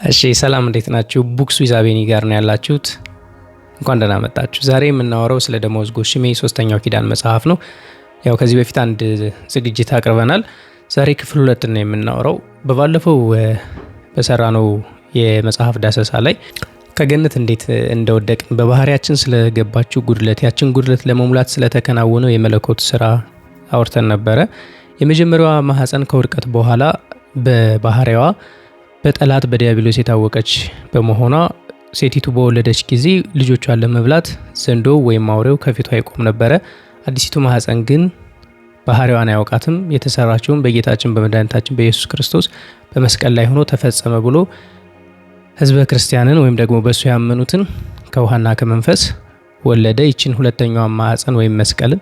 እሺ ሰላም እንዴት ናችሁ? ቡክስ ዊዝ አቤኒ ጋር ነው ያላችሁት። እንኳን ደህና መጣችሁ። ዛሬ የምናወራው ስለ ደመወዝ ጎሽሜ ሶስተኛው ኪዳን መጽሐፍ ነው። ያው ከዚህ በፊት አንድ ዝግጅት አቅርበናል። ዛሬ ክፍል 2 ነው የምናወራው። በባለፈው በሰራነው የመጽሐፍ ዳሰሳ ላይ ከገነት እንዴት እንደወደቅን በባህሪያችን ስለገባችሁ ጉድለት ያችን ጉድለት ለመሙላት ስለተከናወነው የመለኮት ስራ አውርተን ነበረ። የመጀመሪያዋ ማህፀን ከውድቀት በኋላ በባህሪያዋ በጠላት በዲያብሎስ የታወቀች በመሆኗ ሴቲቱ በወለደች ጊዜ ልጆቿን ለመብላት ዘንዶ ወይም አውሬው ከፊቷ ይቆም ነበረ። አዲሲቱ ማህፀን ግን ባህሪዋን አያውቃትም። የተሰራችውን በጌታችን በመድኃኒታችን በኢየሱስ ክርስቶስ በመስቀል ላይ ሆኖ ተፈጸመ ብሎ ህዝበ ክርስቲያንን ወይም ደግሞ በእሱ ያመኑትን ከውሃና ከመንፈስ ወለደ። ይችን ሁለተኛዋን ማህፀን ወይም መስቀልን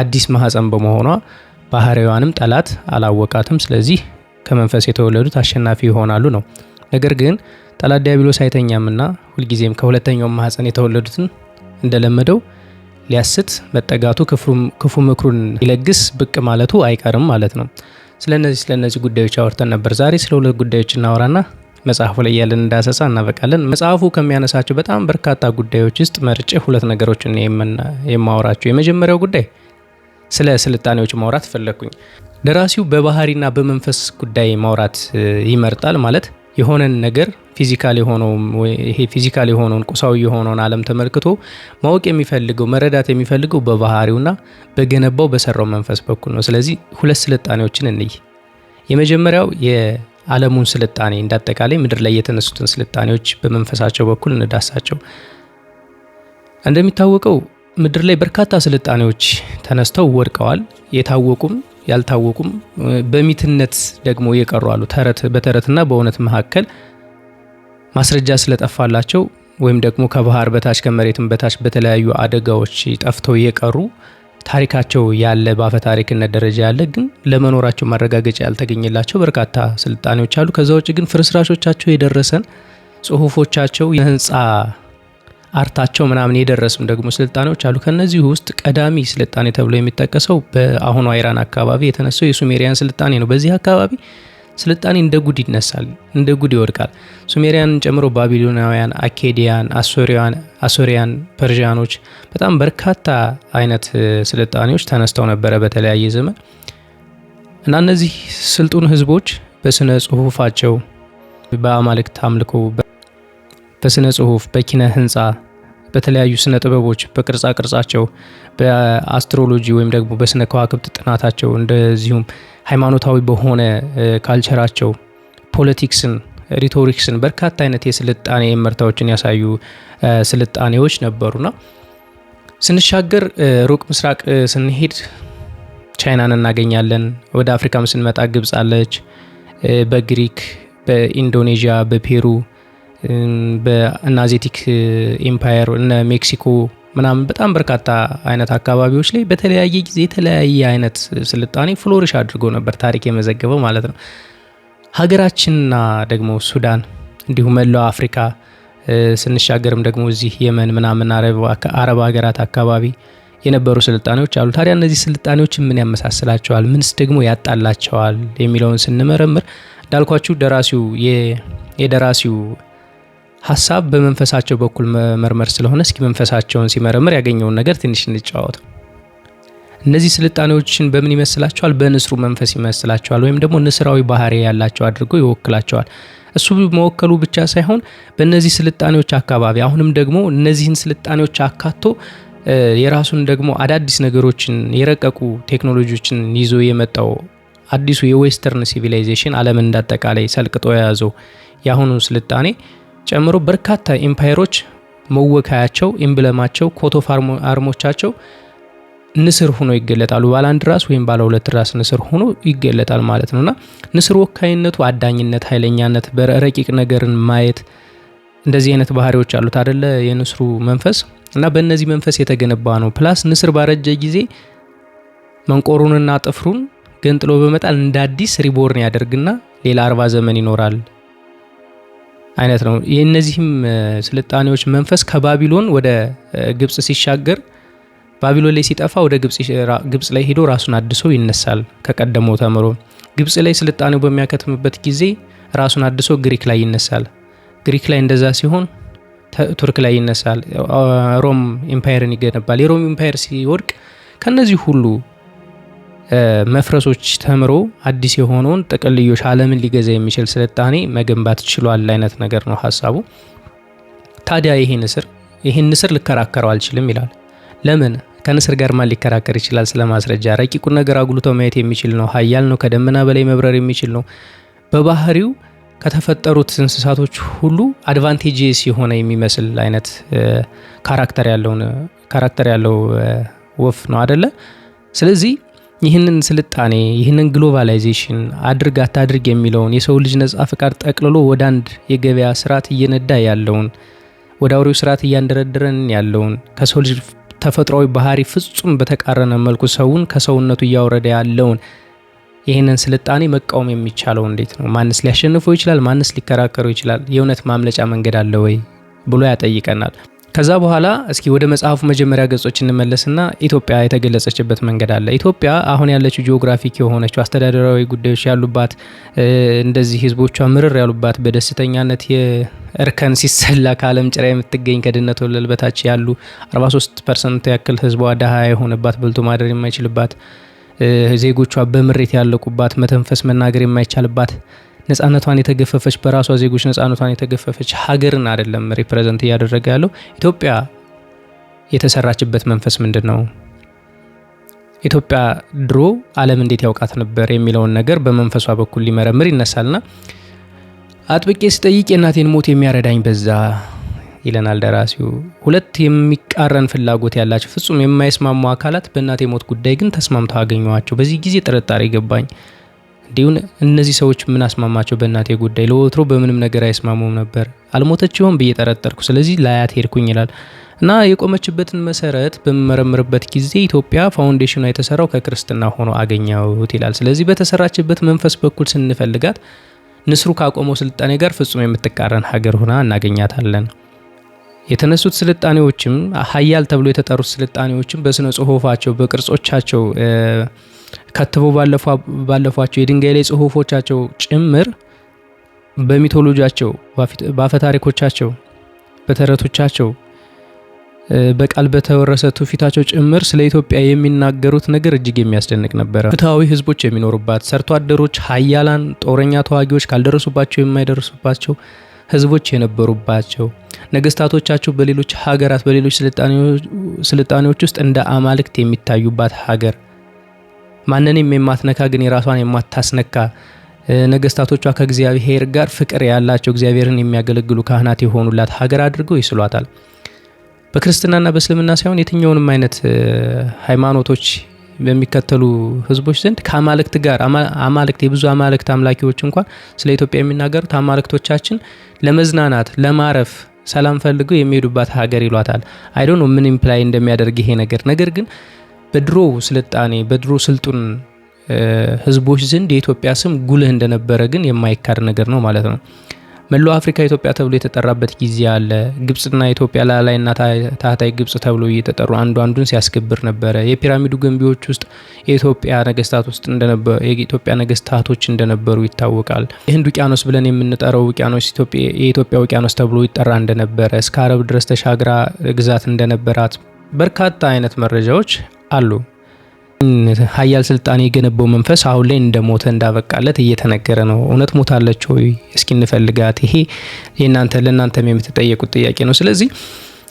አዲስ ማህፀን በመሆኗ ባህሪዋንም ጠላት አላወቃትም። ስለዚህ ከመንፈስ የተወለዱት አሸናፊ ይሆናሉ ነው። ነገር ግን ጠላት ዲያብሎስ አይተኛምና ሁልጊዜም ከሁለተኛው ማህፀን የተወለዱትን እንደለመደው ሊያስት መጠጋቱ ክፉ ምክሩን ሊለግስ ብቅ ማለቱ አይቀርም ማለት ነው። ስለነዚህ ጉዳዮች አወርተን ነበር። ዛሬ ስለ ሁለት ጉዳዮች እናወራና መጽሐፉ ላይ ያለን እንዳሰሳ እናበቃለን። መጽሐፉ ከሚያነሳቸው በጣም በርካታ ጉዳዮች ውስጥ መርጬ ሁለት ነገሮችን የማወራቸው። የመጀመሪያው ጉዳይ ስለ ስልጣኔዎች ማውራት ፈለኩኝ። ደራሲው በባህሪና በመንፈስ ጉዳይ ማውራት ይመርጣል። ማለት የሆነን ነገር ፊዚካል የሆነውን ቁሳዊ የሆነውን ዓለም ተመልክቶ ማወቅ የሚፈልገው መረዳት የሚፈልገው በባህሪውና በገነባው በሰራው መንፈስ በኩል ነው። ስለዚህ ሁለት ስልጣኔዎችን እንይ። የመጀመሪያው የዓለሙን ስልጣኔ እንዳጠቃላይ ምድር ላይ የተነሱትን ስልጣኔዎች በመንፈሳቸው በኩል እንዳሳቸው። እንደሚታወቀው ምድር ላይ በርካታ ስልጣኔዎች ተነስተው ወድቀዋል። የታወቁም ያልታወቁም በሚትነት ደግሞ የቀሩ አሉ። በተረትና በእውነት መካከል ማስረጃ ስለጠፋላቸው ወይም ደግሞ ከባህር በታች ከመሬትም በታች በተለያዩ አደጋዎች ጠፍተው የቀሩ ታሪካቸው ያለ በአፈ ታሪክነት ደረጃ ያለ ግን ለመኖራቸው ማረጋገጫ ያልተገኘላቸው በርካታ ስልጣኔዎች አሉ። ከዛ ውጭ ግን ፍርስራሾቻቸው የደረሰን ጽሁፎቻቸው የህንፃ አርታቸው ምናምን የደረሱም ደግሞ ስልጣኔዎች አሉ። ከነዚህ ውስጥ ቀዳሚ ስልጣኔ ተብሎ የሚጠቀሰው በአሁኗ ኢራን አካባቢ የተነሳው የሱሜሪያን ስልጣኔ ነው። በዚህ አካባቢ ስልጣኔ እንደ ጉድ ይነሳል፣ እንደ ጉድ ይወድቃል። ሱሜሪያንን ጨምሮ ባቢሎናውያን፣ አኬዲያን፣ አሶሪያን፣ ፐርዣኖች በጣም በርካታ አይነት ስልጣኔዎች ተነስተው ነበረ በተለያየ ዘመን እና እነዚህ ስልጡን ህዝቦች በስነ ጽሁፋቸው፣ በአማልክት አምልኮ፣ በስነ ጽሁፍ፣ በኪነ ህንፃ፣ በተለያዩ ስነ ጥበቦች፣ በቅርጻ ቅርጻቸው፣ በአስትሮሎጂ ወይም ደግሞ በስነ ከዋክብት ጥናታቸው፣ እንደዚሁም ሃይማኖታዊ በሆነ ካልቸራቸው፣ ፖለቲክስን፣ ሪቶሪክስን በርካታ አይነት የስልጣኔ መርታዎችን ያሳዩ ስልጣኔዎች ነበሩና ስንሻገር ሩቅ ምስራቅ ስንሄድ ቻይናን እናገኛለን። ወደ አፍሪካም ስንመጣ ግብጽ አለች። በግሪክ፣ በኢንዶኔዥያ፣ በፔሩ፣ በናዜቲክ ኤምፓየር እነ ሜክሲኮ ምናምን በጣም በርካታ አይነት አካባቢዎች ላይ በተለያየ ጊዜ የተለያየ አይነት ስልጣኔ ፍሎሪሽ አድርጎ ነበር ታሪክ የመዘገበው ማለት ነው። ሀገራችንና ደግሞ ሱዳን እንዲሁም መላው አፍሪካ ስንሻገርም ደግሞ እዚህ የመን ምናምን አረብ ሀገራት አካባቢ የነበሩ ስልጣኔዎች አሉ። ታዲያ እነዚህ ስልጣኔዎች ምን ያመሳስላቸዋል፣ ምንስ ደግሞ ያጣላቸዋል የሚለውን ስንመረምር እንዳልኳችሁ የደራሲው ሀሳብ በመንፈሳቸው በኩል መመርመር ስለሆነ እስኪ መንፈሳቸውን ሲመረምር ያገኘውን ነገር ትንሽ እንጫወት። እነዚህ ስልጣኔዎችን በምን ይመስላቸዋል? በንስሩ መንፈስ ይመስላቸዋል፣ ወይም ደግሞ ንስራዊ ባህሪ ያላቸው አድርጎ ይወክላቸዋል። እሱ መወከሉ ብቻ ሳይሆን በእነዚህ ስልጣኔዎች አካባቢ አሁንም ደግሞ እነዚህን ስልጣኔዎች አካቶ የራሱን ደግሞ አዳዲስ ነገሮችን የረቀቁ ቴክኖሎጂዎችን ይዞ የመጣው አዲሱ የዌስተርን ሲቪላይዜሽን ዓለምን እንዳጠቃላይ ሰልቅጦ የያዘው የአሁኑ ስልጣኔ ጨምሮ በርካታ ኤምፓየሮች መወካያቸው፣ ኤምብለማቸው፣ ኮት ኦፍ አርሞቻቸው ንስር ሆኖ ይገለጣሉ። ባለ አንድ ራስ ወይም ባለ ሁለት ራስ ንስር ሆኖ ይገለጣል ማለት ነውና ንስር ወካይነቱ አዳኝነት፣ ኃይለኛነት፣ በረቂቅ ነገርን ማየት እንደዚህ አይነት ባህሪዎች አሉት አይደለ የንስሩ መንፈስ እና በእነዚህ መንፈስ የተገነባ ነው። ፕላስ ንስር ባረጀ ጊዜ መንቆሩንና ጥፍሩን ገንጥሎ በመጣል እንደ አዲስ ሪቦርን ያደርግና ሌላ 40 ዘመን ይኖራል አይነት ነው። የእነዚህም ስልጣኔዎች መንፈስ ከባቢሎን ወደ ግብጽ ሲሻገር ባቢሎን ላይ ሲጠፋ ወደ ግብጽ ላይ ሄዶ ራሱን አድሶ ይነሳል ከቀደመው ተምሮ። ግብጽ ላይ ስልጣኔው በሚያከትምበት ጊዜ ራሱን አድሶ ግሪክ ላይ ይነሳል። ግሪክ ላይ እንደዛ ሲሆን ቱርክ ላይ ይነሳል። ሮም ኢምፓየርን ይገነባል። የሮም ኢምፓየር ሲወድቅ ከነዚህ ሁሉ መፍረሶች ተምሮ አዲስ የሆነውን ጥቅልዮሽ ዓለምን ሊገዛ የሚችል ስልጣኔ መገንባት ችሏል አይነት ነገር ነው ሀሳቡ። ታዲያ ይሄን ንስር ልከራከረው አልችልም ይላል። ለምን? ከንስር ጋር ማን ሊከራከር ይችላል? ስለማስረጃ ረቂቁን ነገር አጉልቶ ማየት የሚችል ነው። ኃያል ነው። ከደመና በላይ መብረር የሚችል ነው። በባህሪው ከተፈጠሩት እንስሳቶች ሁሉ አድቫንቴጅስ የሆነ የሚመስል አይነት ካራክተር ያለው ወፍ ነው አይደለ? ስለዚህ ይህንን ስልጣኔ ይህንን ግሎባላይዜሽን አድርግ አታድርግ የሚለውን የሰው ልጅ ነጻ ፍቃድ ጠቅልሎ ወደ አንድ የገበያ ስርዓት እየነዳ ያለውን ወደ አውሬው ስርዓት እያንደረደረን ያለውን ከሰው ልጅ ተፈጥሯዊ ባህሪ ፍጹም በተቃረነ መልኩ ሰውን ከሰውነቱ እያወረደ ያለውን ይህንን ስልጣኔ መቃወም የሚቻለው እንዴት ነው? ማንስ ሊያሸንፈው ይችላል? ማንስ ሊከራከረው ይችላል? የእውነት ማምለጫ መንገድ አለ ወይ ብሎ ያጠይቀናል። ከዛ በኋላ እስኪ ወደ መጽሐፉ መጀመሪያ ገጾች እንመለስና ኢትዮጵያ የተገለጸችበት መንገድ አለ። ኢትዮጵያ አሁን ያለችው ጂኦግራፊክ የሆነችው አስተዳደራዊ ጉዳዮች ያሉባት እንደዚህ ህዝቦቿ ምርር ያሉባት በደስተኛነት የእርከን ሲሰላ ከዓለም ጭራ የምትገኝ ከድህነት ወለል በታች ያሉ 43% ያክል ህዝቧ ድሃ የሆነባት በልቶ ማደር የማይችልባት ዜጎቿ በምሬት ያለቁባት መተንፈስ መናገር የማይቻልባት ነፃነቷን የተገፈፈች በራሷ ዜጎች ነፃነቷን የተገፈፈች ሀገርን አይደለም ሪፕሬዘንት እያደረገ ያለው። ኢትዮጵያ የተሰራችበት መንፈስ ምንድን ነው? ኢትዮጵያ ድሮ ዓለም እንዴት ያውቃት ነበር የሚለውን ነገር በመንፈሷ በኩል ሊመረምር ይነሳልና አጥብቄ ስጠይቅ የእናቴን ሞት የሚያረዳኝ በዛ ይለናል ደራሲው። ሁለት የሚቃረን ፍላጎት ያላቸው ፍጹም የማይስማሙ አካላት በእናቴ ሞት ጉዳይ ግን ተስማምተው አገኘዋቸው። በዚህ ጊዜ ጥርጣሬ ገባኝ። እንዲሁን እነዚህ ሰዎች ምን አስማማቸው በእናቴ ጉዳይ? ለወትሮ በምንም ነገር አይስማሙም ነበር። አልሞተች ይሆን ብዬ ጠረጠርኩ። ስለዚህ ላያት ሄድኩኝ ይላል እና የቆመችበትን መሰረት በመመረምርበት ጊዜ ኢትዮጵያ ፋውንዴሽኗ የተሰራው ከክርስትና ሆኖ አገኘሁት ይላል። ስለዚህ በተሰራችበት መንፈስ በኩል ስንፈልጋት ንስሩ ካቆመው ስልጣኔ ጋር ፍጹም የምትቃረን ሀገር ሆና እናገኛታለን። የተነሱት ስልጣኔዎችም ሀያል ተብሎ የተጠሩት ስልጣኔዎችም በስነ ጽሁፋቸው በቅርጾቻቸው ከትበው ባለፏቸው የድንጋይ ላይ ጽሁፎቻቸው ጭምር በሚቶሎጂያቸው በአፈታሪኮቻቸው በተረቶቻቸው በቃል በተወረሰ ትውፊታቸው ጭምር ስለ ኢትዮጵያ የሚናገሩት ነገር እጅግ የሚያስደንቅ ነበረ። ፍትሃዊ ህዝቦች የሚኖሩባት፣ ሰርቶ አደሮች፣ ሀያላን ጦረኛ ተዋጊዎች ካልደረሱባቸው የማይደርሱባቸው ህዝቦች የነበሩባቸው፣ ነገስታቶቻቸው በሌሎች ሀገራት በሌሎች ስልጣኔዎች ውስጥ እንደ አማልክት የሚታዩባት ሀገር፣ ማንንም የማትነካ ግን የራሷን የማታስነካ ነገስታቶቿ ከእግዚአብሔር ጋር ፍቅር ያላቸው እግዚአብሔርን የሚያገለግሉ ካህናት የሆኑላት ሀገር አድርገው ይስሏታል። በክርስትናና በእስልምና ሳይሆን የትኛውንም አይነት ሃይማኖቶች በሚከተሉ ህዝቦች ዘንድ ከአማልክት ጋር አማልክት የብዙ አማልክት አምላኪዎች እንኳን ስለ ኢትዮጵያ የሚናገሩት አማልክቶቻችን ለመዝናናት ለማረፍ ሰላም ፈልገው የሚሄዱባት ሀገር ይሏታል። አይ ዶንት ኖ ምን ኢምፕላይ እንደሚያደርግ ይሄ ነገር ግን በድሮ ስልጣኔ በድሮ ስልጡን ህዝቦች ዘንድ የኢትዮጵያ ስም ጉልህ እንደነበረ ግን የማይካድ ነገር ነው ማለት ነው። መላው አፍሪካ ኢትዮጵያ ተብሎ የተጠራበት ጊዜ አለ። ግብጽና ኢትዮጵያ ላላይና ታህታይ ግብጽ ተብሎ እየተጠሩ አንዱን ሲያስከብር ነበረ። የፒራሚዱ ገንቢዎች ውስጥ የኢትዮጵያ ነገስታቶች እንደነበሩ ይታወቃል። የህንድ ውቅያኖስ ብለን የምንጠራው ውቅያኖስ የኢትዮጵያ ውቅያኖስ ተብሎ ይጠራ እንደነበረ፣ እስከ አረብ ድረስ ተሻግራ ግዛት እንደነበራት በርካታ አይነት መረጃዎች አሉ። ሀያል ስልጣኔ የገነባው መንፈስ አሁን ላይ እንደሞተ እንዳበቃለት እየተነገረ ነው። እውነት ሞታለች ወይ? እስኪ እንፈልጋት። ይሄ ለእናንተም የምትጠየቁት ጥያቄ ነው። ስለዚህ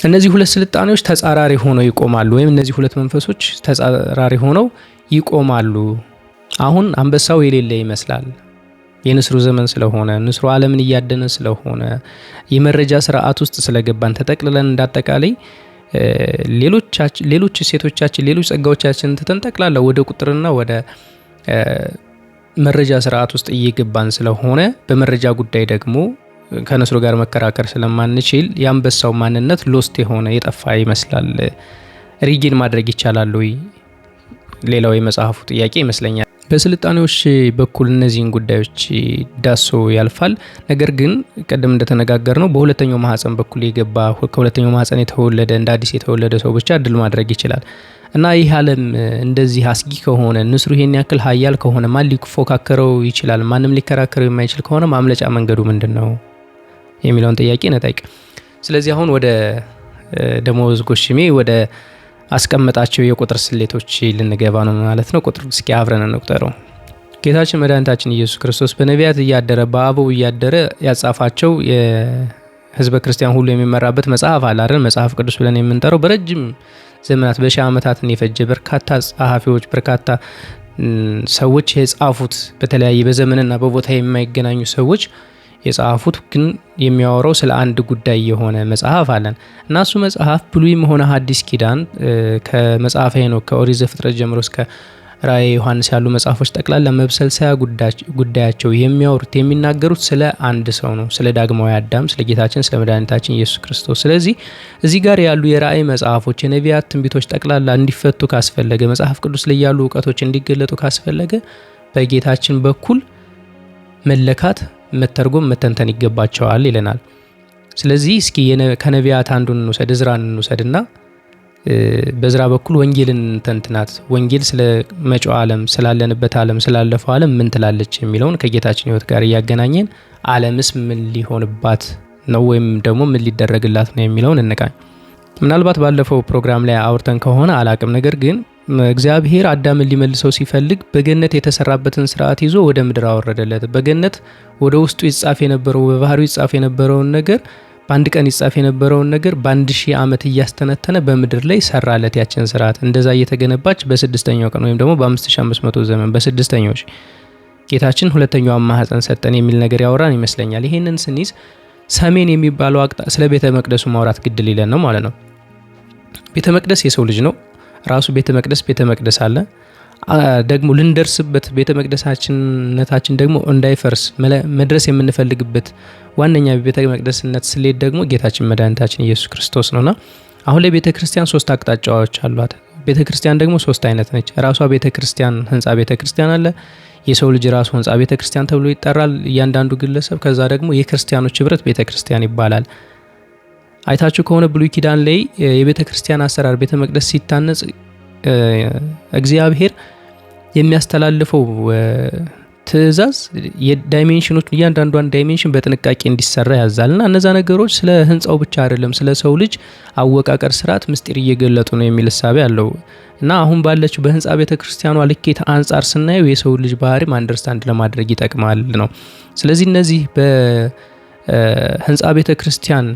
እነዚህ ሁለት ስልጣኔዎች ተጻራሪ ሆነው ይቆማሉ፣ ወይም እነዚህ ሁለት መንፈሶች ተጻራሪ ሆነው ይቆማሉ። አሁን አንበሳው የሌለ ይመስላል። የንስሩ ዘመን ስለሆነ ንስሩ ዓለምን እያደነ ስለሆነ የመረጃ ስርዓት ውስጥ ስለገባን ተጠቅልለን እንዳጠቃላይ ሌሎች ሴቶቻችን ሌሎች ጸጋዎቻችን ተንጠቅላላ ወደ ቁጥርና ወደ መረጃ ስርዓት ውስጥ እየገባን ስለሆነ በመረጃ ጉዳይ ደግሞ ከነስሩ ጋር መከራከር ስለማንችል የአንበሳው ማንነት ሎስት የሆነ የጠፋ ይመስላል። ሪጊን ማድረግ ይቻላል ወይ? ሌላው የመጽሐፉ ጥያቄ ይመስለኛል። በስልጣኔዎች በኩል እነዚህን ጉዳዮች ዳሶ ያልፋል። ነገር ግን ቀደም እንደተነጋገር ነው በሁለተኛው ማህፀን በኩል የገባ ከሁለተኛው ማህፀን የተወለደ እንደ አዲስ የተወለደ ሰው ብቻ ድል ማድረግ ይችላል። እና ይህ ዓለም እንደዚህ አስጊ ከሆነ ንስሩ ይሄን ያክል ኃያል ከሆነ ማን ሊፎካከረው ይችላል? ማንም ሊከራከረው የማይችል ከሆነ ማምለጫ መንገዱ ምንድነው የሚለውን ጥያቄ ነጠይቅ። ስለዚህ አሁን ወደ ደሞዝ ጎሽሜ ወደ አስቀመጣቸው የቁጥር ስሌቶች ልንገባ ነው ማለት ነው። ቁጥር እስኪ አብረን እንቁጠረው። ጌታችን መድኃኒታችን ኢየሱስ ክርስቶስ በነቢያት እያደረ በአበው እያደረ ያጻፋቸው የሕዝበ ክርስቲያን ሁሉ የሚመራበት መጽሐፍ አለ አይደል? መጽሐፍ ቅዱስ ብለን የምንጠራው በረጅም ዘመናት በሺህ ዓመታትን የፈጀ በርካታ ጸሐፊዎች በርካታ ሰዎች የጻፉት በተለያየ በዘመንና በቦታ የማይገናኙ ሰዎች የጻፉት ግን የሚያወራው ስለ አንድ ጉዳይ የሆነ መጽሐፍ አለን እና እሱ መጽሐፍ ብሉይም ሆነ ሐዲስ ኪዳን ከመጽሐፈ ሄኖክ ከኦሪት ዘፍጥረት ጀምሮ እስከ ራእየ ዮሐንስ ያሉ መጽሐፎች ጠቅላላ መብሰልሰያ ጉዳያቸው የሚያወሩት የሚናገሩት ስለ አንድ ሰው ነው፣ ስለ ዳግማዊ አዳም፣ ስለ ጌታችን ስለ መድኃኒታችን ኢየሱስ ክርስቶስ። ስለዚህ እዚህ ጋር ያሉ የራእይ መጽሐፎች የነቢያት ትንቢቶች ጠቅላላ እንዲፈቱ ካስፈለገ መጽሐፍ ቅዱስ ላይ ያሉ እውቀቶች እንዲገለጡ ካስፈለገ በጌታችን በኩል መለካት መተርጎም መተንተን ይገባቸዋል ይለናል። ስለዚህ እስኪ ከነቢያት አንዱን እንውሰድ፣ ዕዝራን እንውሰድና በዕዝራ በኩል ወንጌልን ተንትናት። ወንጌል ስለ መጪው ዓለም ስላለንበት ዓለም ስላለፈው ዓለም ምን ትላለች የሚለውን ከጌታችን ሕይወት ጋር እያገናኘን ዓለምስ ምን ሊሆንባት ነው ወይም ደግሞ ምን ሊደረግላት ነው የሚለውን እንቃኝ። ምናልባት ባለፈው ፕሮግራም ላይ አውርተን ከሆነ አላቅም፣ ነገር ግን እግዚአብሔር አዳምን ሊመልሰው ሲፈልግ በገነት የተሰራበትን ስርዓት ይዞ ወደ ምድር አወረደለት። በገነት ወደ ውስጡ ይጻፍ የነበረው በባህሪው ይጻፍ የነበረውን ነገር በአንድ ቀን ይጻፍ የነበረውን ነገር በ1000 ዓመት እያስተነተነ በምድር ላይ ሰራለት ያችን ስርዓት። እንደዛ እየተገነባች በስድስተኛው ቀን ወይም ደግሞ በ5500 ዘመን በስድስተኛው ጌታችን ሁለተኛውን ማህፀን ሰጠን የሚል ነገር ያወራን ይመስለኛል። ይሄንን ስንይዝ ሰሜን የሚባለው ስለ ቤተ መቅደሱ ማውራት ግድል ይለን ነው ማለት ነው። ቤተ መቅደስ የሰው ልጅ ነው ራሱ። ቤተ መቅደስ አለ ደግሞ ልንደርስበት ቤተ መቅደሳችንነታችን ደግሞ እንዳይፈርስ መድረስ የምንፈልግበት ዋነኛ ቤተ መቅደስነት ስሌት ደግሞ ጌታችን መድኃኒታችን ኢየሱስ ክርስቶስ ነውና አሁን ላይ ቤተ ክርስቲያን 3 አቅጣጫዎች አሏት። ቤተ ክርስቲያን ደግሞ 3 አይነት ነች። ራሷ ቤተ ክርስቲያን ህንጻ ቤተ ክርስቲያን አለ። የሰው ልጅ ራሱ ህንጻ ቤተ ክርስቲያን ተብሎ ይጠራል እያንዳንዱ ግለሰብ። ከዛ ደግሞ የክርስቲያኖች ህብረት ቤተ ክርስቲያን ይባላል። አይታችሁ ከሆነ ብሉይ ኪዳን ላይ የቤተ ክርስቲያን አሰራር ቤተ መቅደስ ሲታነጽ እግዚአብሔር የሚያስተላልፈው ትእዛዝ የዳይሜንሽኖች እያንዳንዷን ዳይሜንሽን በጥንቃቄ እንዲሰራ ያዛልና እነዛ ነገሮች ስለ ህንጻው ብቻ አይደለም ስለ ሰው ልጅ አወቃቀር ስርዓት ምስጢር እየገለጡ ነው የሚል ሐሳብ ያለው እና አሁን ባለችው በህንጻ ቤተክርስቲያኗ ልኬት አንጻር ስናየው የሰው ልጅ ባህሪም አንደርስታንድ ለማድረግ ይጠቅማል ነው። ስለዚህ እነዚህ በህንጻ ቤተክርስቲያን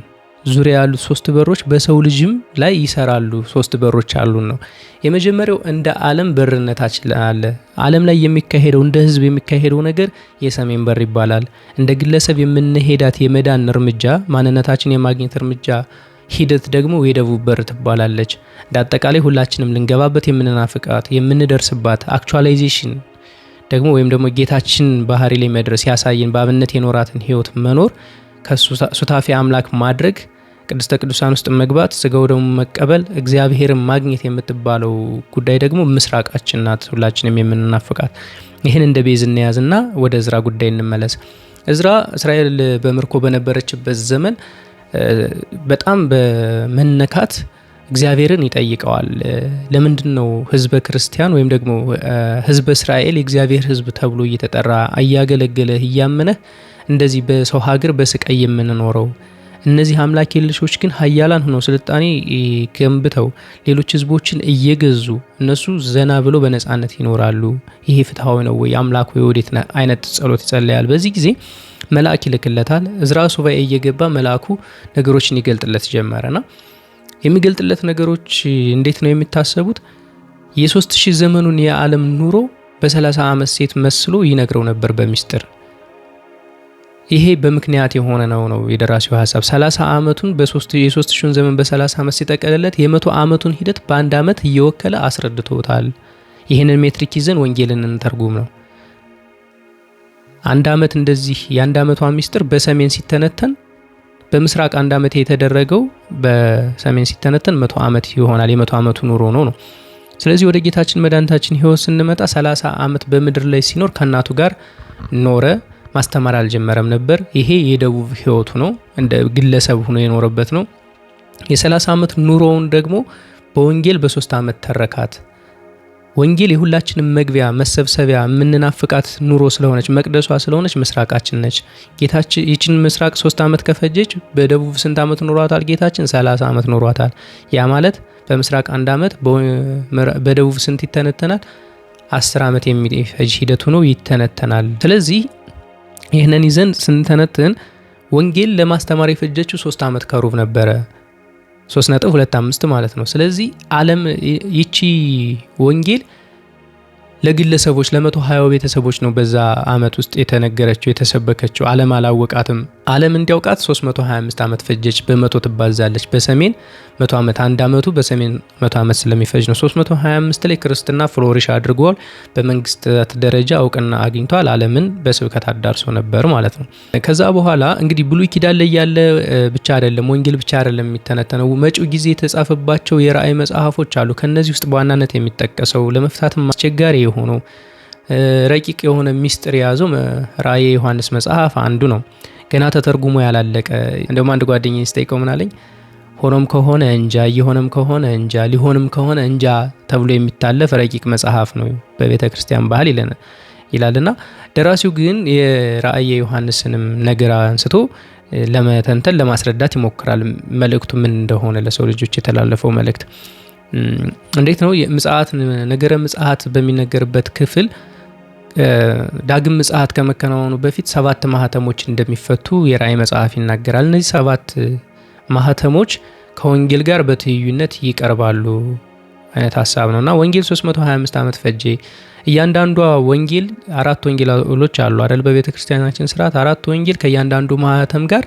ዙሪያ ያሉት 3 በሮች በሰው ልጅም ላይ ይሰራሉ። 3 በሮች አሉን ነው። የመጀመሪያው እንደ ዓለም በርነታችን አለ። ዓለም ላይ የሚካሄደው እንደ ህዝብ የሚካሄደው ነገር የሰሜን በር ይባላል። እንደ ግለሰብ የምንሄዳት የመዳን እርምጃ ማንነታችን የማግኘት እርምጃ ሂደት ደግሞ የደቡብ በር ትባላለች። እንደ አጠቃላይ ሁላችንም ልንገባበት የምንናፍቃት የምንደርስባት አክቹዋላይዜሽን ደግሞ ወይም ደግሞ ጌታችን ባህሪ ላይ መድረስ ያሳየን በአብነት የኖራትን ህይወት መኖር ከሱታፊ አምላክ ማድረግ ቅድስተ ቅዱሳን ውስጥ መግባት ስጋው ደግሞ መቀበል እግዚአብሔርን ማግኘት የምትባለው ጉዳይ ደግሞ ምስራቃችን ናት፣ ሁላችንም የምንናፍቃት። ይህን እንደ ቤዝ እንያዝና ወደ ዕዝራ ጉዳይ እንመለስ። ዕዝራ እስራኤል በምርኮ በነበረችበት ዘመን በጣም በመነካት እግዚአብሔርን ይጠይቀዋል። ለምንድን ነው ህዝበ ክርስቲያን ወይም ደግሞ ህዝበ እስራኤል የእግዚአብሔር ህዝብ ተብሎ እየተጠራ እያገለገለ እያመነ እንደዚህ በሰው ሀገር በስቃይ የምንኖረው? እነዚህ አምላክ የለሾች ግን ኃያላን ሆነው ስልጣኔ ገንብተው ሌሎች ህዝቦችን እየገዙ እነሱ ዘና ብሎ በነጻነት ይኖራሉ። ይሄ ፍትሃዊ ነው ወይ? አምላክ ወይ ወዴት አይነት ጸሎት ይጸልያል። በዚህ ጊዜ መልአክ ይልክለታል። ዕዝራ ሱባኤ እየገባ መልአኩ ነገሮችን ይገልጥለት ጀመረና የሚገልጥለት ነገሮች እንዴት ነው የሚታሰቡት? የ3000 ዘመኑን የዓለም ኑሮ በ30 ዓመት ሴት መስሎ ይነግረው ነበር በሚስጥር። ይሄ በምክንያት የሆነ ነው የደራሲው ሐሳብ። 30 ዓመቱን የ3000 ዘመን በ30 ዓመት ሲጠቀልለት የ100 ዓመቱን ሂደት በአንድ ዓመት እየወከለ አስረድቶታል። ይህንን ሜትሪክ ይዘን ወንጌልን እንተርጉም ነው። አንድ ዓመት እንደዚህ የአንድ ዓመቷ ሚስጥር በሰሜን ሲተነተን በምስራቅ አንድ ዓመት የተደረገው በሰሜን ሲተነተን 100 ዓመት ይሆናል። የ100 ዓመቱ ኑሮ ነው። ስለዚህ ወደ ጌታችን መድኃኒታችን ሕይወት ስንመጣ 30 ዓመት በምድር ላይ ሲኖር ከእናቱ ጋር ኖረ። ማስተማር አልጀመረም ነበር። ይሄ የደቡብ ሕይወቱ ነው። እንደ ግለሰብ ሆኖ የኖረበት ነው። የ30 ዓመት ኑሮውን ደግሞ በወንጌል በ3 ዓመት ተረካት። ወንጌል የሁላችንም መግቢያ መሰብሰቢያ የምንናፍቃት ኑሮ ስለሆነች መቅደሷ ስለሆነች ምስራቃችን ነች። ጌታችን ይችን ምስራቅ 3 ዓመት ከፈጀች በደቡብ ስንት ዓመት ኖሯታል? ጌታችን 30 ዓመት ኖሯታል። ያ ማለት በምስራቅ 1 ዓመት በደቡብ ስንት ይተነተናል? 10 ዓመት የሚፈጅ ሂደት ሆኖ ይተነተናል። ስለዚህ ይህንን ይዘን ስንተነትን ወንጌል ለማስተማር የፈጀችው 3 ዓመት ከሩብ ነበረ። 3.25 ማለት ነው። ስለዚህ ዓለም ይቺ ወንጌል ለግለሰቦች ለ120 ቤተሰቦች ነው በዛ ዓመት ውስጥ የተነገረችው የተሰበከችው። ዓለም አላወቃትም። ዓለም እንዲያውቃት 325 ዓመት ፈጀች። በ100 ትባዛለች። በሰሜን 100 ዓመት፣ አንድ ዓመቱ በሰሜን 100 ዓመት ስለሚፈጅ ነው። 325 ላይ ክርስትና ፍሎሪሽ አድርጓል። በመንግስታት ደረጃ እውቅና አግኝቷል። ዓለምን በስብከት አዳርሶ ነበር ማለት ነው። ከዛ በኋላ እንግዲህ ብሉይ ኪዳን ላይ ያለ ብቻ አይደለም፣ ወንጌል ብቻ አይደለም የሚተነተነው። መጪው ጊዜ የተጻፈባቸው የራእይ መጽሐፎች አሉ። ከነዚህ ውስጥ በዋናነት የሚጠቀሰው ለመፍታትም አስቸጋሪ የሆነው ረቂቅ የሆነ ሚስጥር የያዘው ራእየ ዮሐንስ መጽሐፍ አንዱ ነው። ገና ተተርጉሞ ያላለቀ። እንደውም አንድ ጓደኛዬ ስጠይቀው ምን አለኝ? ሆኖም ከሆነ እንጃ፣ እየሆነም ከሆነ እንጃ፣ ሊሆንም ከሆነ እንጃ ተብሎ የሚታለፍ ረቂቅ መጽሐፍ ነው በቤተ ክርስቲያን ባህል ይላልና ደራሲው ግን የራእየ ዮሐንስንም ነገር አንስቶ ለመተንተን ለማስረዳት ይሞክራል። መልእክቱ ምን እንደሆነ ለሰው ልጆች የተላለፈው መልእክት እንዴት ነው? ምጽአት ነገረ ምጽአት በሚነገርበት ክፍል ዳግም ምጽአት ከመከናወኑ በፊት 7 ማህተሞች እንደሚፈቱ የራእይ መጽሐፍ ይናገራል። እነዚህ 7 ማህተሞች ከወንጌል ጋር በትይዩነት ይቀርባሉ አይነት ሀሳብ ነውና ወንጌል 325 ዓመት ፈጀ። እያንዳንዱ ወንጌል 4 ወንጌሎች አሉ አይደል? በቤተ ክርስቲያናችን ስርዓት 4 ወንጌል ከእያንዳንዱ ማህተም ጋር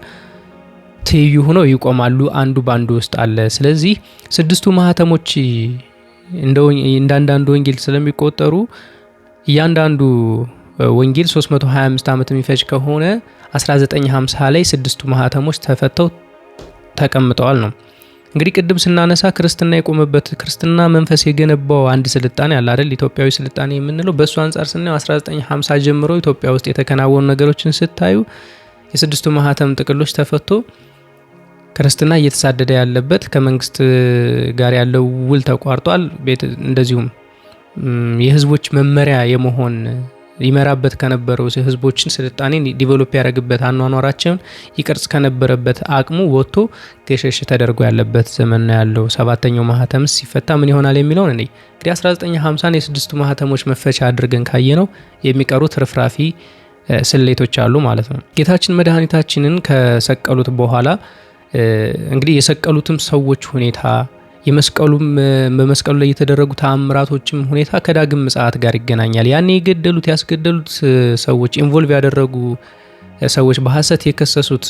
ትይዩ ሆነው ይቆማሉ። አንዱ ባንዱ ውስጥ አለ። ስለዚህ 6ቱ ማህተሞች እንዳንዳንዱ ወንጌል ስለሚቆጠሩ እያንዳንዱ ወንጌል 325 ዓመት የሚፈጅ ከሆነ 1950 ላይ 6ቱ ማህተሞች ተፈተው ተቀምጠዋል ነው። እንግዲህ ቅድም ስናነሳ ክርስትና የቆመበት ክርስትና መንፈስ የገነባው አንድ ስልጣኔ አለ አይደል? ኢትዮጵያዊ ስልጣኔ የምንለው በእሱ አንጻር ስናየው 1950 ጀምሮ ኢትዮጵያ ውስጥ የተከናወኑ ነገሮችን ስታዩ የ6ቱ ማህተም ጥቅሎች ተፈቶ ክርስትና እየተሳደደ ያለበት፣ ከመንግስት ጋር ያለው ውል ተቋርጧል። እንደዚሁም የህዝቦች መመሪያ የመሆን ይመራበት ከነበረው ህዝቦችን ስልጣኔን ዲቨሎፕ ያደረግበት አኗኗራቸውን ይቀርጽ ከነበረበት አቅሙ ወጥቶ ገሸሽ ተደርጎ ያለበት ዘመን ነው ያለው። 7ኛው ማህተም ሲፈታ ምን ይሆናል የሚለውን እንግዲህ 1950 የ6ቱ ማህተሞች መፈቻ አድርገን ካየነው የሚቀሩት ርፍራፊ ስሌቶች አሉ ማለት ነው። ጌታችን መድኃኒታችንን ከሰቀሉት በኋላ እንግዲህ የሰቀሉትም ሰዎች ሁኔታ የመስቀሉም በመስቀሉ ላይ የተደረጉ ተአምራቶችም ሁኔታ ከዳግም ምጽአት ጋር ይገናኛል። ያኔ ያስገደሉት ሰዎች ኢንቮልቭ ያደረጉ ሰዎች በሐሰት የከሰሱት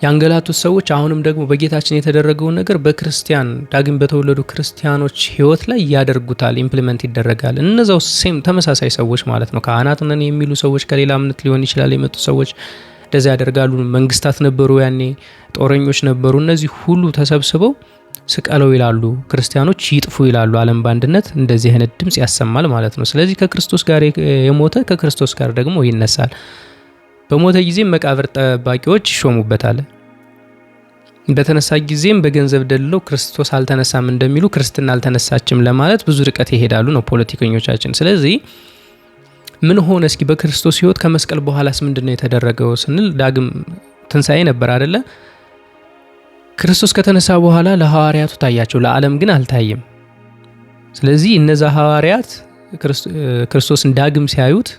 ያንገላቱት ሰዎች አሁንም ደግሞ በጌታችን የተደረገውን ነገር በክርስቲያን ዳግም በተወለዱ ክርስቲያኖች ህይወት ላይ ያደርጉታል፣ ኢምፕሊመንት ይደረጋል። እነዛው ሴም ተመሳሳይ ሰዎች ማለት ነው። ካህናት ነን የሚሉ ሰዎች ከሌላ እምነት ሊሆን ይችላል የመጡ ሰዎች እንደዛ ያደርጋሉ። መንግስታት ነበሩ ያኔ፣ ጦረኞች ነበሩ። እነዚህ ሁሉ ተሰብስበው ስቀለው ይላሉ፣ ክርስቲያኖች ይጥፉ ይላሉ። ዓለም በአንድነት እንደዚህ አይነት ድምጽ ያሰማል ማለት ነው። ስለዚህ ከክርስቶስ ጋር የሞተ ከክርስቶስ ጋር ደግሞ ይነሳል። በሞተ ጊዜም መቃብር ጠባቂዎች ይሾሙበታል። በተነሳ ጊዜም በገንዘብ ደልለው ክርስቶስ አልተነሳም እንደሚሉ ክርስትና አልተነሳችም ለማለት ብዙ ርቀት ይሄዳሉ ነው ፖለቲከኞቻችን። ስለዚህ ምን ሆነ እስኪ በክርስቶስ ህይወት ከመስቀል በኋላስ ምንድነው የተደረገው ስንል ዳግም ትንሳኤ ነበር አይደለ? ክርስቶስ ከተነሳ በኋላ ለሐዋርያቱ ታያቸው፣ ለዓለም ግን አልታየም። ስለዚህ እነዛ ሐዋርያት ክርስቶስን ዳግም ሲያዩት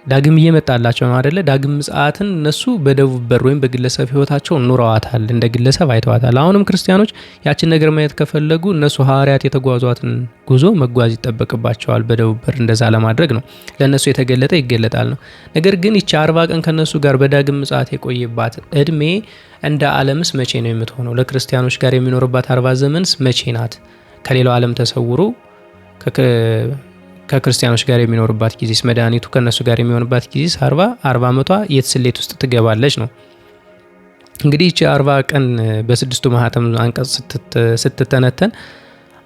ዳግም እየመጣላቸው ነው አይደለ? ዳግም ምጽአትን እነሱ በደቡብ በር ወይም በግለሰብ ህይወታቸው ኑረዋታል፣ እንደ ግለሰብ አይተዋታል። አሁንም ክርስቲያኖች ያችን ነገር ማየት ከፈለጉ እነሱ ሐዋርያት የተጓዟትን ጉዞ መጓዝ ይጠበቅባቸዋል በደቡብ በር። እንደዛ ለማድረግ ነው ለነሱ የተገለጠ ይገለጣል ነው። ነገር ግን ይቺ 40 ቀን ከነሱ ጋር በዳግም ምጽአት የቆየባት እድሜ እንደ ዓለምስ መቼ ነው የምትሆነው? ለክርስቲያኖች ጋር የሚኖርባት 40 ዘመንስ መቼ ናት? ከሌላው ዓለም ተሰውሮ ከክርስቲያኖች ጋር የሚኖርባት ጊዜስ፣ መድኃኒቱ ከነሱ ጋር የሚሆንባት ጊዜስ 40 ዓመቷ የት ስሌት ውስጥ ትገባለች ነው። እንግዲህ እቺ 40 ቀን በ6ቱ ማህተም አንቀጽ ስትተነተን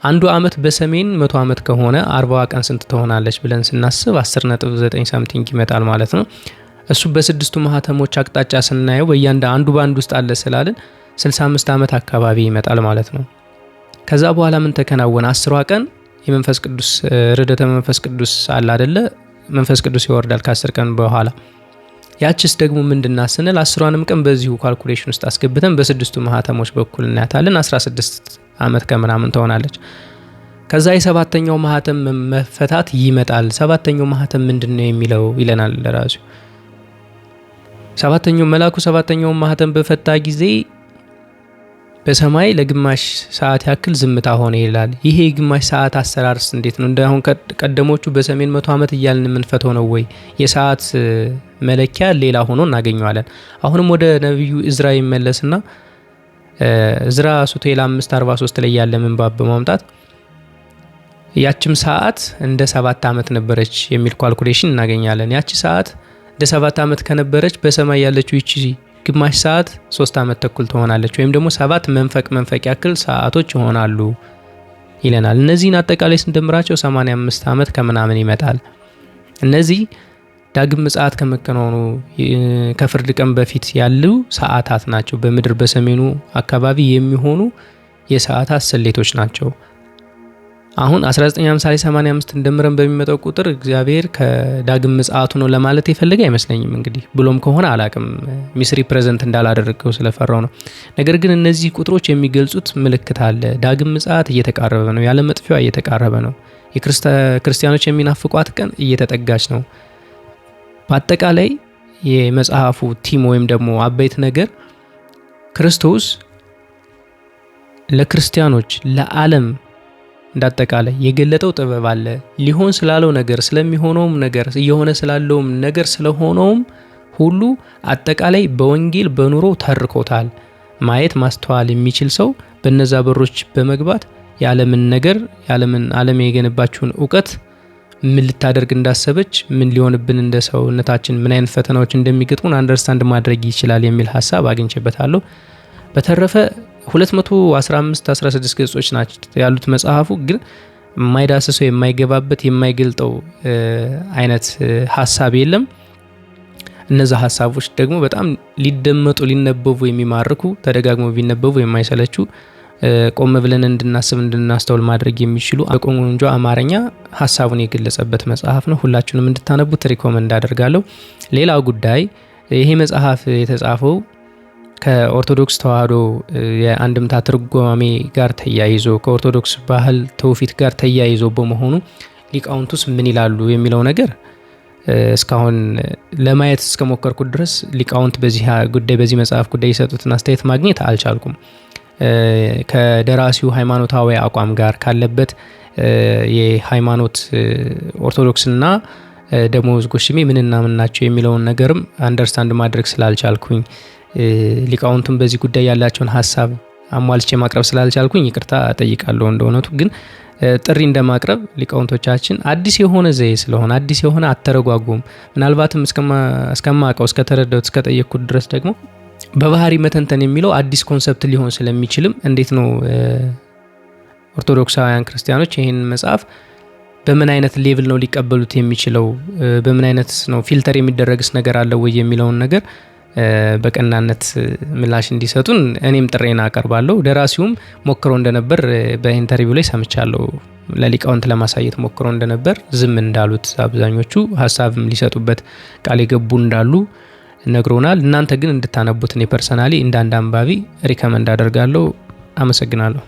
አንዱ ዓመት በሰሜን 100 ዓመት ከሆነ 40 ቀን ስንት ትሆናለች ብለን ስናስብ 10.9 ሳምቲንግ ይመጣል ማለት ነው። እሱ በ6ቱ ማህተሞች አቅጣጫ ስናየው አንዱ ባንድ ውስጥ አለ ስላልን 65 ዓመት አካባቢ ይመጣል ማለት ነው። ከዛ በኋላ ምን ተከናወነ? 10ዋ ቀን የመንፈስ ቅዱስ ርደተ መንፈስ ቅዱስ አለ አይደለ? መንፈስ ቅዱስ ይወርዳል ከ10 ቀን በኋላ። ያችስ ደግሞ ምንድናት ስንል 10ዋንም ቀን በዚሁ ካልኩሌሽን ውስጥ አስገብተን በስድስቱ ማህተሞች በኩል እናያታለን። 16 ዓመት ከምናምን ትሆናለች። ከዛ የሰባተኛው ማህተም መፈታት ይመጣል። ሰባተኛው ማህተም ምንድነው የሚለው ይለናል ለራሱ። መልአኩ ሰባተኛውን ማህተም በፈታ ጊዜ በሰማይ ለግማሽ ሰዓት ያክል ዝምታ ሆነ ይላል። ይሄ የግማሽ ሰዓት አሰራርስ እንዴት ነው? እንደአሁን ቀደሞቹ በሰሜን 100 ዓመት እያልን የምንፈተው ነው ወይ? የሰዓት መለኪያ ሌላ ሆኖ እናገኘዋለን። አሁንም ወደ ነቢዩ እዝራ ይመለስና እዝራ ሱቱኤል 5:43 ላይ ያለ ምንባብ በማምጣት ያችም ሰዓት እንደ 7 ዓመት ነበረች የሚል ካልኩሌሽን እናገኛለን። ያቺ ሰዓት እንደ 7 ዓመት ከነበረች በሰማይ ያለችው ይቺ ግማሽ ሰዓት 3 ዓመት ተኩል ትሆናለች፣ ወይም ደግሞ 7 መንፈቅ ያክል ሰዓቶች ይሆናሉ ይለናል። እነዚህን አጠቃላይ ስንደምራቸው 85 ዓመት ከምናምን ይመጣል። እነዚህ ዳግም ምጽአት ከመከናወኑ ከፍርድ ቀን በፊት ያሉ ሰዓታት ናቸው። በምድር በሰሜኑ አካባቢ የሚሆኑ የሰዓታት ስሌቶች ናቸው። አሁን 1985 እንደምረን በሚመጣው ቁጥር እግዚአብሔር ከዳግም ምጽአቱ ነው ለማለት የፈለገ አይመስለኝም። እንግዲህ ብሎም ከሆነ አላቅም፣ ሚስ ሪፕሬዘንት እንዳላደረገው ስለፈራው ነው። ነገር ግን እነዚህ ቁጥሮች የሚገልጹት ምልክት አለ። ዳግም ምጽአት እየተቃረበ ነው፣ ያለ መጥፊያዋ እየተቃረበ ነው። ክርስቲያኖች የሚናፍቋት ቀን እየተጠጋች ነው። በአጠቃላይ የመጽሐፉ ቲም ወይም ደግሞ አበይት ነገር ክርስቶስ ለክርስቲያኖች ለዓለም እንዳጠቃላይ የገለጠው ጥበብ አለ። ሊሆን ስላለው ነገር፣ ስለሚሆነውም ነገር፣ እየሆነ ስላለውም ነገር፣ ስለሆነውም ሁሉ አጠቃላይ በወንጌል በኑሮ ተርኮታል። ማየት ማስተዋል የሚችል ሰው በነዛ በሮች በመግባት የዓለምን ነገር ዓለም የገነባችውን እውቀት ምን ልታደርግ እንዳሰበች፣ ምን ሊሆንብን እንደ ሰውነታችን ምን አይነት ፈተናዎች እንደሚገጥሙን አንደርስታንድ ማድረግ ይችላል የሚል ሀሳብ አግኝቼበታለሁ። በተረፈ 215-16 ገጾች ናቸው ያሉት መጽሐፉ። ግን የማይዳስሰው የማይገባበት የማይገልጠው አይነት ሀሳብ የለም። እነዛ ሀሳቦች ደግሞ በጣም ሊደመጡ ሊነበቡ የሚማርኩ ተደጋግሞ ቢነበቡ የማይሰለቹ ቆም ብለን እንድናስብ እንድናስተውል ማድረግ የሚችሉ በቆንጆ አማርኛ ሀሳቡን የገለጸበት መጽሐፍ ነው። ሁላችሁንም እንድታነቡት ሪኮመንድ አደርጋለሁ። ሌላው ጉዳይ ይሄ መጽሐፍ የተጻፈው ከኦርቶዶክስ ተዋህዶ የአንድምታ ትርጓሜ ጋር ተያይዞ ከኦርቶዶክስ ባህል ትውፊት ጋር ተያይዞ በመሆኑ ሊቃውንቱስ ምን ይላሉ የሚለው ነገር እስካሁን ለማየት እስከሞከርኩት ድረስ ሊቃውንት በዚህ መጽሐፍ ጉዳይ የሰጡትን አስተያየት ማግኘት አልቻልኩም። ከደራሲው ሃይማኖታዊ አቋም ጋር ካለበት የሃይማኖት ኦርቶዶክስና ደሞዝ ጎሽሜ ምንና ምን ናቸው የሚለውን ነገርም አንደርስታንድ ማድረግ ስላልቻልኩኝ ሊቃውንቱም በዚህ ጉዳይ ያላቸውን ሀሳብ አሟልቼ ማቅረብ ስላልቻልኩኝ ይቅርታ እጠይቃለሁ። እንደሆነቱ ግን ጥሪ እንደማቅረብ ሊቃውንቶቻችን አዲስ የሆነ ዘዬ ስለሆነ አዲስ የሆነ አተረጓጉም ምናልባትም እስከማውቀው እስከተረዳሁት እስከጠየቅኩት ድረስ ደግሞ በባህሪ መተንተን የሚለው አዲስ ኮንሰፕት ሊሆን ስለሚችልም እንዴት ነው ኦርቶዶክሳውያን ክርስቲያኖች ይህን መጽሐፍ በምን አይነት ሌቭል ነው ሊቀበሉት የሚችለው፣ በምን አይነት ነው ፊልተር የሚደረግስ ነገር አለ ወይ የሚለውን ነገር በቀናነት ምላሽ እንዲሰጡን እኔም ጥሬና አቀርባለሁ። ደራሲውም ሞክሮ እንደነበር በኢንተርቪው ላይ ሰምቻለሁ። ለሊቃውንት ለማሳየት ሞክሮ እንደነበር፣ ዝም እንዳሉት አብዛኞቹ ሀሳብም ሊሰጡበት ቃል የገቡ እንዳሉ ነግሮናል። እናንተ ግን እንድታነቡት እኔ ፐርሰናሊ እንደ አንድ አንባቢ ሪከመንድ አደርጋለሁ። አመሰግናለሁ።